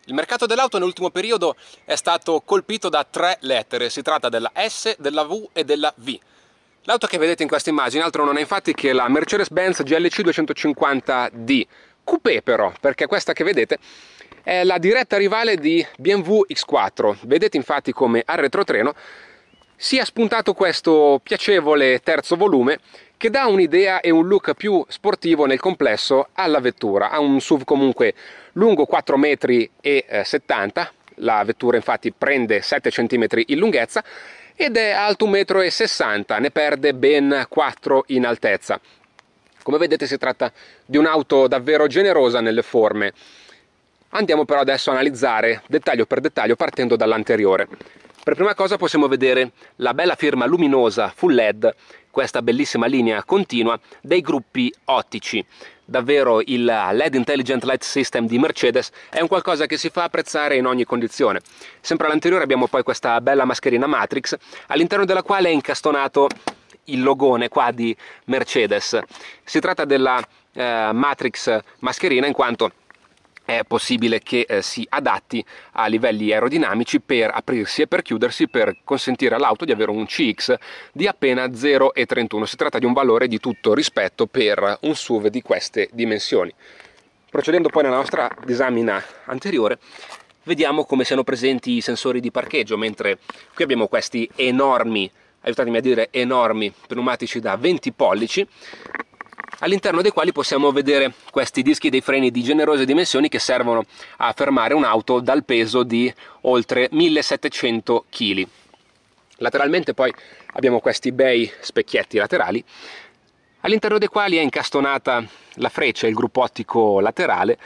Il mercato dell'auto nell'ultimo periodo è stato colpito da tre lettere, si tratta della S, della V e della V. L'auto che vedete in questa immagine altro non è infatti che la Mercedes-Benz GLC 250D, coupé però, perché questa che vedete è la diretta rivale di BMW X4. Vedete infatti come al retrotreno si è spuntato questo piacevole terzo volume che dà un'idea e un look più sportivo nel complesso alla vettura. Ha un SUV comunque lungo 4,70 m, la vettura infatti prende 7 cm in lunghezza ed è alto 1,60 m, ne perde ben 4 in altezza. Come vedete si tratta di un'auto davvero generosa nelle forme. Andiamo però adesso a analizzare dettaglio per dettaglio partendo dall'anteriore. Per prima cosa possiamo vedere la bella firma luminosa full LED, questa bellissima linea continua dei gruppi ottici. Davvero il LED Intelligent Light System di Mercedes è un qualcosa che si fa apprezzare in ogni condizione. Sempre all'anteriore abbiamo poi questa bella mascherina Matrix, all'interno della quale è incastonato il logone qua di Mercedes. Si tratta della Matrix mascherina in quanto è possibile che si adatti a livelli aerodinamici per aprirsi e per chiudersi, per consentire all'auto di avere un CX di appena 0,31. Si tratta di un valore di tutto rispetto per un SUV di queste dimensioni. Procedendo poi nella nostra disamina anteriore, vediamo come siano presenti i sensori di parcheggio, mentre qui abbiamo questi enormi, aiutatemi a dire enormi, pneumatici da 20 pollici, all'interno dei quali possiamo vedere questi dischi dei freni di generose dimensioni che servono a fermare un'auto dal peso di oltre 1700 kg. Lateralmente poi abbiamo questi bei specchietti laterali, all'interno dei quali è incastonata la freccia, il gruppo ottico laterale.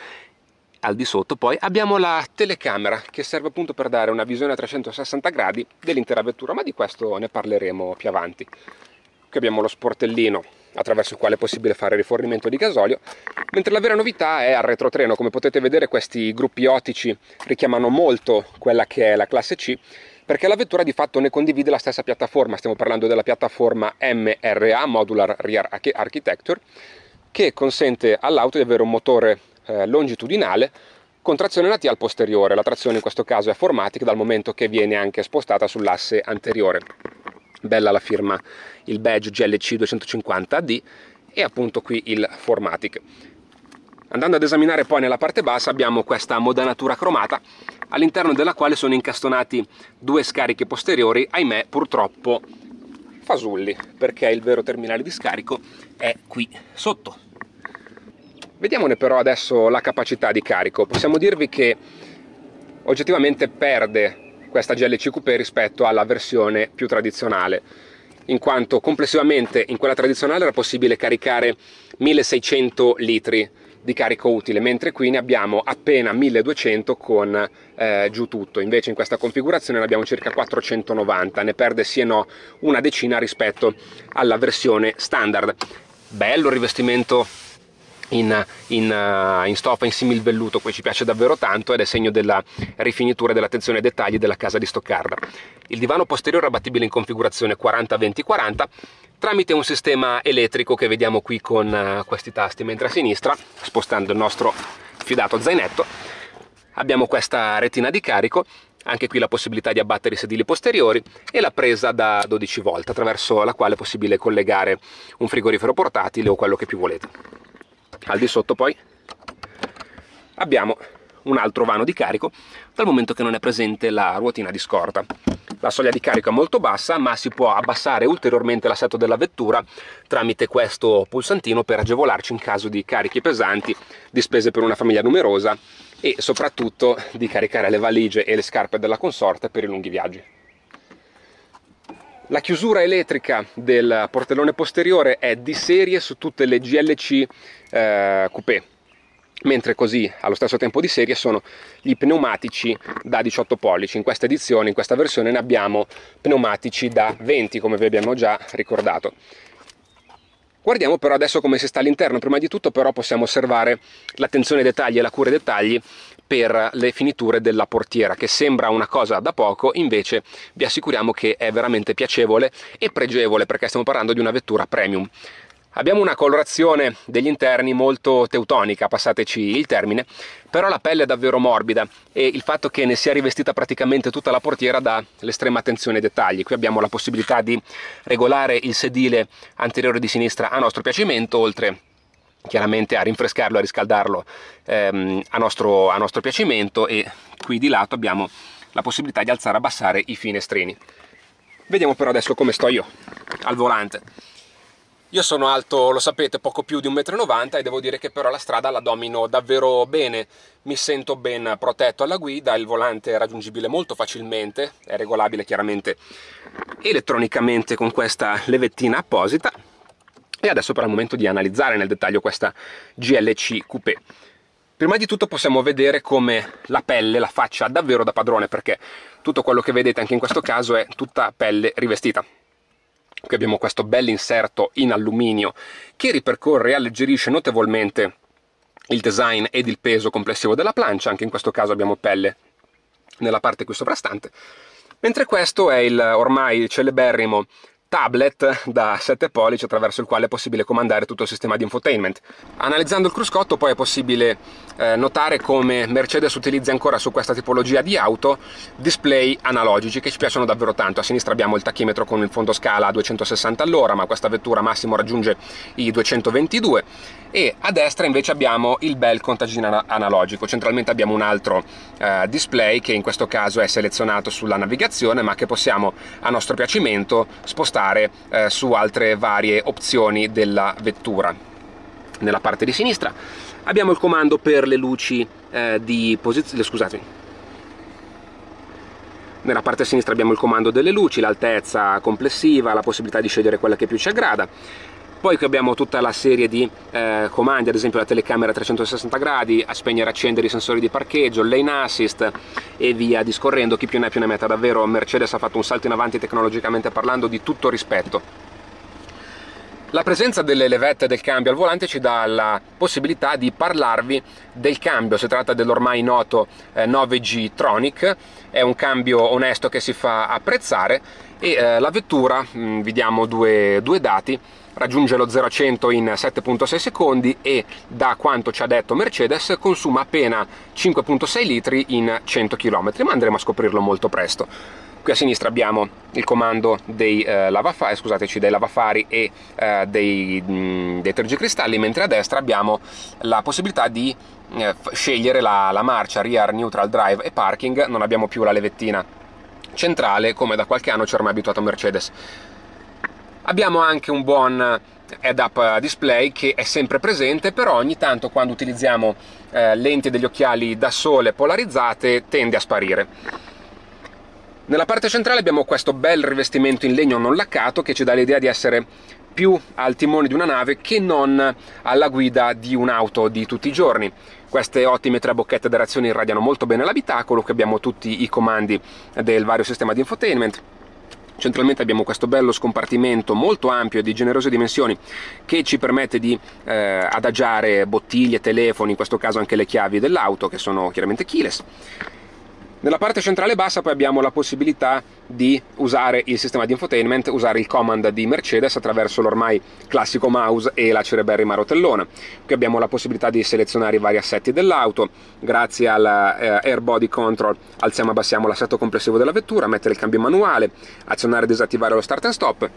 Al di sotto poi abbiamo la telecamera che serve appunto per dare una visione a 360 gradi dell'intera vettura, ma di questo ne parleremo più avanti. Qui abbiamo lo sportellino attraverso il quale è possibile fare rifornimento di gasolio, mentre la vera novità è al retrotreno. Come potete vedere questi gruppi ottici richiamano molto quella che è la classe C, perché la vettura di fatto ne condivide la stessa piattaforma. Stiamo parlando della piattaforma MRA, Modular Rear Architecture, che consente all'auto di avere un motore longitudinale con trazione NT al posteriore. La trazione in questo caso è 4MATIC dal momento che viene anche spostata sull'asse anteriore. Bella la firma, il badge GLC 250D e appunto qui il 4MATIC. Andando ad esaminare poi nella parte bassa abbiamo questa modanatura cromata all'interno della quale sono incastonati due scarichi posteriori, ahimè purtroppo fasulli, perché il vero terminale di scarico è qui sotto. Vediamone però adesso la capacità di carico. Possiamo dirvi che oggettivamente perde questa GLC Coupé rispetto alla versione più tradizionale, in quanto complessivamente in quella tradizionale era possibile caricare 1600 litri di carico utile, mentre qui ne abbiamo appena 1200 con giù tutto. Invece in questa configurazione ne abbiamo circa 490, ne perde sì e no una decina rispetto alla versione standard. Bello il rivestimento in stoffa in similvelluto, qui ci piace davvero tanto ed è segno della rifinitura e dell'attenzione ai dettagli della casa di Stoccarda. Il divano posteriore è abbattibile in configurazione 40-20-40 tramite un sistema elettrico che vediamo qui con questi tasti, mentre a sinistra, spostando il nostro fidato zainetto, abbiamo questa retina di carico, anche qui la possibilità di abbattere i sedili posteriori e la presa da 12 volt attraverso la quale è possibile collegare un frigorifero portatile o quello che più volete. Al di sotto poi abbiamo un altro vano di carico, dal momento che non è presente la ruotina di scorta. La soglia di carico è molto bassa, ma si può abbassare ulteriormente l'assetto della vettura tramite questo pulsantino per agevolarci in caso di carichi pesanti, di spese per una famiglia numerosa e soprattutto di caricare le valigie e le scarpe della consorte per i lunghi viaggi. La chiusura elettrica del portellone posteriore è di serie su tutte le GLC Coupé, mentre così allo stesso tempo di serie sono gli pneumatici da 18 pollici. In questa edizione, in questa versione, ne abbiamo pneumatici da 20, come vi abbiamo già ricordato. Guardiamo però adesso come si sta all'interno. Prima di tutto però possiamo osservare l'attenzione ai dettagli e la cura ai dettagli per le finiture della portiera, che sembra una cosa da poco, invece vi assicuriamo che è veramente piacevole e pregevole, perché stiamo parlando di una vettura premium. Abbiamo una colorazione degli interni molto teutonica, passateci il termine, però la pelle è davvero morbida e il fatto che ne sia rivestita praticamente tutta la portiera dà l'estrema attenzione ai dettagli. Qui abbiamo la possibilità di regolare il sedile anteriore di sinistra a nostro piacimento, oltre chiaramente a rinfrescarlo, a riscaldarlo a nostro piacimento, e qui di lato abbiamo la possibilità di alzare e abbassare i finestrini. Vediamo però adesso come sto io al volante. Io sono alto, lo sapete, poco più di 1,90 m e devo dire che però la strada la domino davvero bene, mi sento ben protetto alla guida, il volante è raggiungibile molto facilmente, è regolabile chiaramente elettronicamente con questa levettina apposita. E adesso però è il momento di analizzare nel dettaglio questa GLC Coupé. Prima di tutto possiamo vedere come la pelle la faccia davvero da padrone, perché tutto quello che vedete anche in questo caso è tutta pelle rivestita. Qui abbiamo questo bel inserto in alluminio che ripercorre e alleggerisce notevolmente il design ed il peso complessivo della plancia. Anche in questo caso abbiamo pelle nella parte qui sovrastante, mentre questo è il ormai celeberrimo tablet da 7 pollici attraverso il quale è possibile comandare tutto il sistema di infotainment. Analizzando il cruscotto poi è possibile notare come Mercedes utilizzi ancora su questa tipologia di auto display analogici che ci piacciono davvero tanto. A sinistra abbiamo il tachimetro con il fondo scala a 260 all'ora, ma questa vettura massimo raggiunge i 222, e a destra invece abbiamo il bel contagino analogico. Centralmente abbiamo un altro display che in questo caso è selezionato sulla navigazione, ma che possiamo a nostro piacimento spostare su altre varie opzioni della vettura. Nella parte di sinistra abbiamo il comando per le luci di posizione, scusate. Nella parte sinistra abbiamo il comando delle luci, l'altezza complessiva, la possibilità di scegliere quella che più ci aggrada. Poi qui abbiamo tutta la serie di comandi, ad esempio la telecamera a 360 gradi, a spegnere e accendere i sensori di parcheggio, lane assist e via discorrendo. Chi più ne ha più ne metta. Davvero Mercedes ha fatto un salto in avanti tecnologicamente parlando di tutto rispetto. La presenza delle levette del cambio al volante ci dà la possibilità di parlarvi del cambio. Si tratta dell'ormai noto 9G Tronic, è un cambio onesto che si fa apprezzare, e la vettura, vi diamo due dati, raggiunge lo 0 a 100 in 7,6 secondi e, da quanto ci ha detto Mercedes, consuma appena 5,6 litri in 100 km, ma andremo a scoprirlo molto presto. Qui a sinistra abbiamo il comando dei lavafari e dei tergicristalli, mentre a destra abbiamo la possibilità di scegliere la marcia rear, neutral, drive e parking. Non abbiamo più la levettina centrale come da qualche anno ci ha ormai abituato Mercedes. Abbiamo anche un buon head-up display che è sempre presente, però ogni tanto quando utilizziamo lenti degli occhiali da sole polarizzate tende a sparire. Nella parte centrale abbiamo questo bel rivestimento in legno non laccato che ci dà l'idea di essere più al timone di una nave che non alla guida di un'auto di tutti i giorni. Queste ottime 3 bocchette d'aerazione irradiano molto bene l'abitacolo. Qui abbiamo tutti i comandi del vario sistema di infotainment. Centralmente abbiamo questo bello scompartimento molto ampio e di generose dimensioni che ci permette di adagiare bottiglie, telefoni, in questo caso anche le chiavi dell'auto, che sono chiaramente keyless. Nella parte centrale bassa poi abbiamo la possibilità di usare il sistema di infotainment, usare il command di Mercedes attraverso l'ormai classico mouse e la celeberrima rotellona. Qui abbiamo la possibilità di selezionare i vari assetti dell'auto. Grazie all'Air Body Control alziamo e abbassiamo l'assetto complessivo della vettura, mettere il cambio manuale, azionare e disattivare lo start and stop,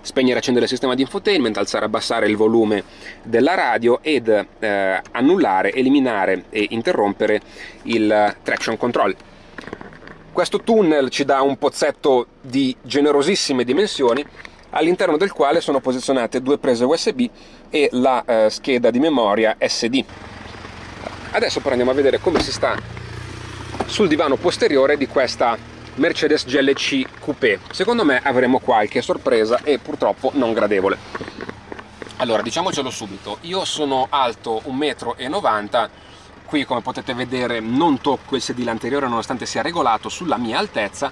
spegnere e accendere il sistema di infotainment, alzare e abbassare il volume della radio ed annullare, eliminare e interrompere il traction control. Questo tunnel ci dà un pozzetto di generosissime dimensioni, all'interno del quale sono posizionate 2 prese USB e la scheda di memoria SD. Adesso però andiamo a vedere come si sta sul divano posteriore di questa Mercedes GLC Coupé. Secondo me avremo qualche sorpresa e purtroppo non gradevole. Allora, diciamocelo subito, io sono alto 1,90 m, qui come potete vedere non tocco il sedile anteriore nonostante sia regolato sulla mia altezza,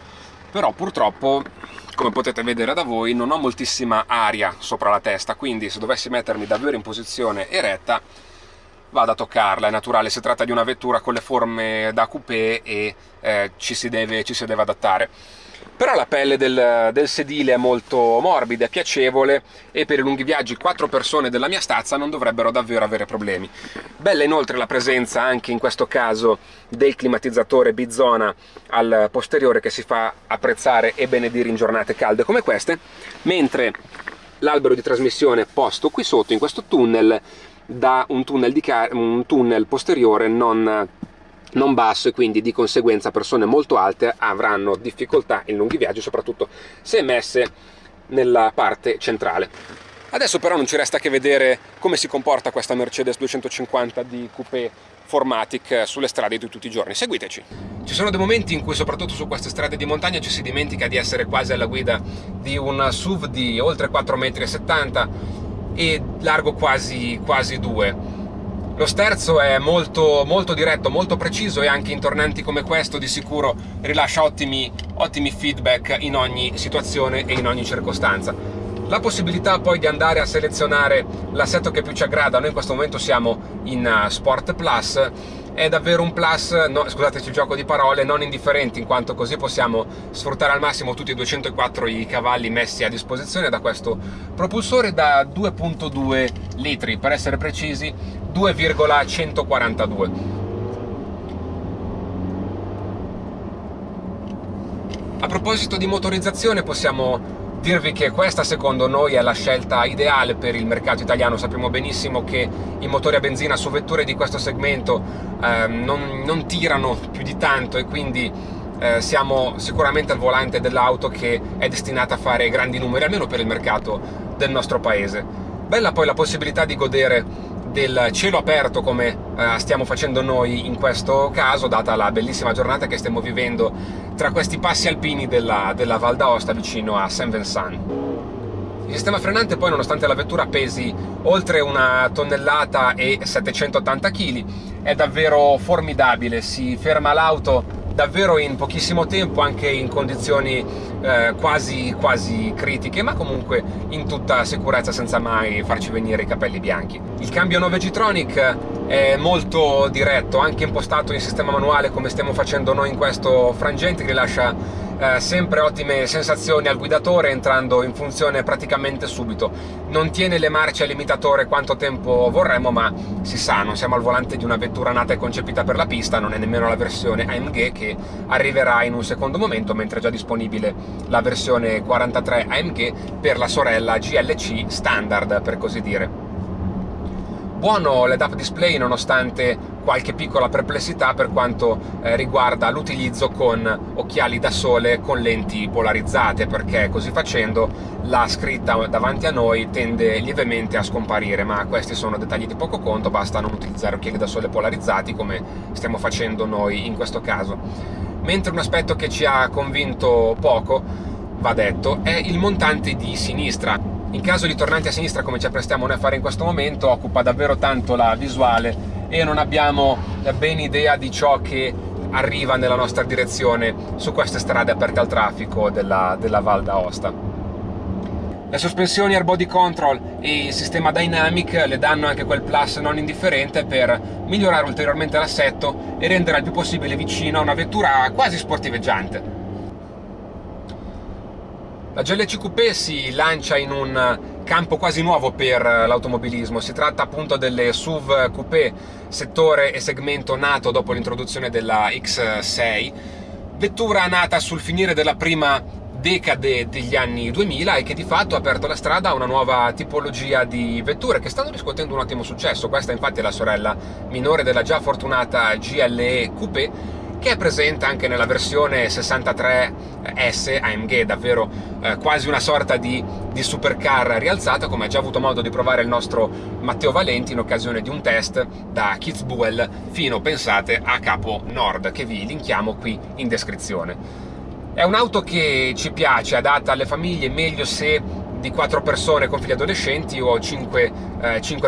però purtroppo, come potete vedere da voi, non ho moltissima aria sopra la testa, quindi se dovessi mettermi davvero in posizione eretta vado a toccarla, è naturale, si tratta di una vettura con le forme da coupé e ci si deve adattare. però la pelle del sedile è molto morbida, è piacevole e per i lunghi viaggi 4 persone della mia stazza non dovrebbero davvero avere problemi. Bella inoltre la presenza anche in questo caso del climatizzatore bizona al posteriore, che si fa apprezzare e benedire in giornate calde come queste, mentre l'albero di trasmissione posto qui sotto in questo tunnel dà un tunnel posteriore non basso, e quindi di conseguenza persone molto alte avranno difficoltà in lunghi viaggi, soprattutto se messe nella parte centrale. Adesso però non ci resta che vedere come si comporta questa Mercedes 250 di coupé 4MATIC sulle strade di tutti i giorni. Seguiteci! Ci sono dei momenti in cui, soprattutto su queste strade di montagna, ci si dimentica di essere quasi alla guida di un SUV di oltre 4,70 m e largo quasi 2. Lo sterzo è molto diretto, molto preciso, e anche in tornanti come questo di sicuro rilascia ottimi feedback in ogni situazione e in ogni circostanza. La possibilità poi di andare a selezionare l'assetto che più ci aggrada, noi in questo momento siamo in Sport Plus, è davvero un plus, no, scusateci il gioco di parole, non indifferente, in quanto così possiamo sfruttare al massimo tutti i 204 i cavalli messi a disposizione da questo propulsore da 2,2 litri, per essere precisi 2,142. A proposito di motorizzazione, possiamo dirvi che questa secondo noi è la scelta ideale per il mercato italiano. Sappiamo benissimo che i motori a benzina su vetture di questo segmento non tirano più di tanto, e quindi siamo sicuramente al volante dell'auto che è destinata a fare grandi numeri, almeno per il mercato del nostro paese. Bella poi la possibilità di godere del cielo aperto come stiamo facendo noi in questo caso, data la bellissima giornata che stiamo vivendo tra questi passi alpini della Val d'Aosta vicino a Saint-Vincent. Il sistema frenante poi, nonostante la vettura pesi oltre 1,780 kg, è davvero formidabile, si ferma l'auto davvero in pochissimo tempo, anche in condizioni quasi critiche, ma comunque in tutta sicurezza, senza mai farci venire i capelli bianchi. Il cambio 9G-Tronic è molto diretto, anche impostato in sistema manuale come stiamo facendo noi in questo frangente, rilascia sempre ottime sensazioni al guidatore, entrando in funzione praticamente subito. Non tiene le marce a limitatore quanto tempo vorremmo, ma si sa, non siamo al volante di una vettura nata e concepita per la pista, non è nemmeno la versione AMG, che arriverà in un secondo momento, mentre è già disponibile la versione 43 AMG per la sorella GLC standard, per così dire. Buono l'head-up display, nonostante qualche piccola perplessità per quanto riguarda l'utilizzo con occhiali da sole con lenti polarizzate, perché così facendo la scritta davanti a noi tende lievemente a scomparire, ma questi sono dettagli di poco conto, basta non utilizzare occhiali da sole polarizzati come stiamo facendo noi in questo caso. Mentre un aspetto che ci ha convinto poco, va detto, è il montante di sinistra. In caso di tornanti a sinistra, come ci apprestiamo noi a fare in questo momento, occupa davvero tanto la visuale e non abbiamo ben idea di ciò che arriva nella nostra direzione su queste strade aperte al traffico della Val d'Aosta. Le sospensioni Air Body Control e il sistema Dynamic le danno anche quel plus non indifferente per migliorare ulteriormente l'assetto e rendere il più possibile vicino a una vettura quasi sportiveggiante. La GLC Coupé si lancia in un campo quasi nuovo per l'automobilismo. Si tratta appunto delle SUV Coupé, settore e segmento nato dopo l'introduzione della X6, vettura nata sul finire della prima decade degli anni 2000 e che di fatto ha aperto la strada a una nuova tipologia di vetture che stanno riscuotendo un ottimo successo. Questa infatti è la sorella minore della già fortunata GLE Coupé, che è presente anche nella versione 63S AMG, davvero quasi una sorta di supercar rialzata, come ha già avuto modo di provare il nostro Matteo Valenti in occasione di un test da Kitzbühel fino, pensate, a Capo Nord, che vi linkiamo qui in descrizione. È un'auto che ci piace, adatta alle famiglie, meglio se di 4 persone con figli adolescenti o 5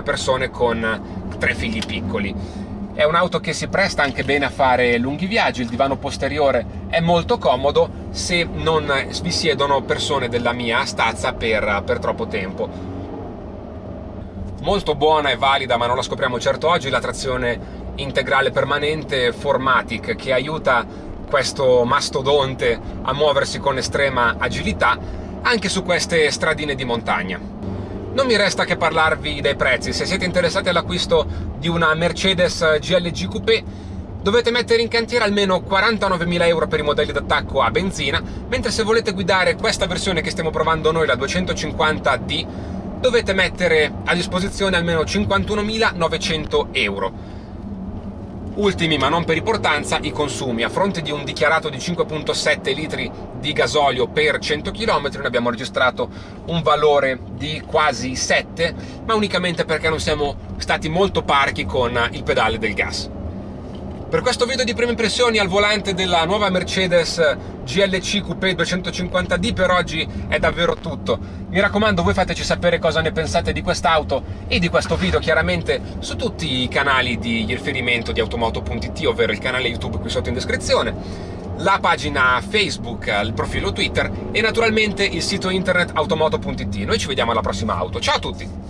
persone con 3 figli piccoli. È un'auto che si presta anche bene a fare lunghi viaggi, il divano posteriore è molto comodo se non vi siedono persone della mia stazza per troppo tempo. Molto buona e valida, ma non la scopriamo certo oggi, la trazione integrale permanente 4MATIC, che aiuta questo mastodonte a muoversi con estrema agilità anche su queste stradine di montagna. Non mi resta che parlarvi dei prezzi. Se siete interessati all'acquisto di una Mercedes GLG Coupé, dovete mettere in cantiere almeno 49.000 euro per i modelli d'attacco a benzina, mentre se volete guidare questa versione che stiamo provando noi, la 250D, dovete mettere a disposizione almeno 51.900 euro. Ultimi, ma non per importanza, i consumi. A fronte di un dichiarato di 5,7 litri di gasolio per 100 km, noi abbiamo registrato un valore di quasi 7, ma unicamente perché non siamo stati molto parchi con il pedale del gas. Per questo video di prime impressioni al volante della nuova Mercedes GLC Coupé 250D per oggi è davvero tutto. Mi raccomando, voi fateci sapere cosa ne pensate di quest'auto e di questo video, chiaramente su tutti i canali di riferimento di Automoto.it, ovvero il canale YouTube qui sotto in descrizione, la pagina Facebook, il profilo Twitter e naturalmente il sito internet Automoto.it. Noi ci vediamo alla prossima auto. Ciao a tutti!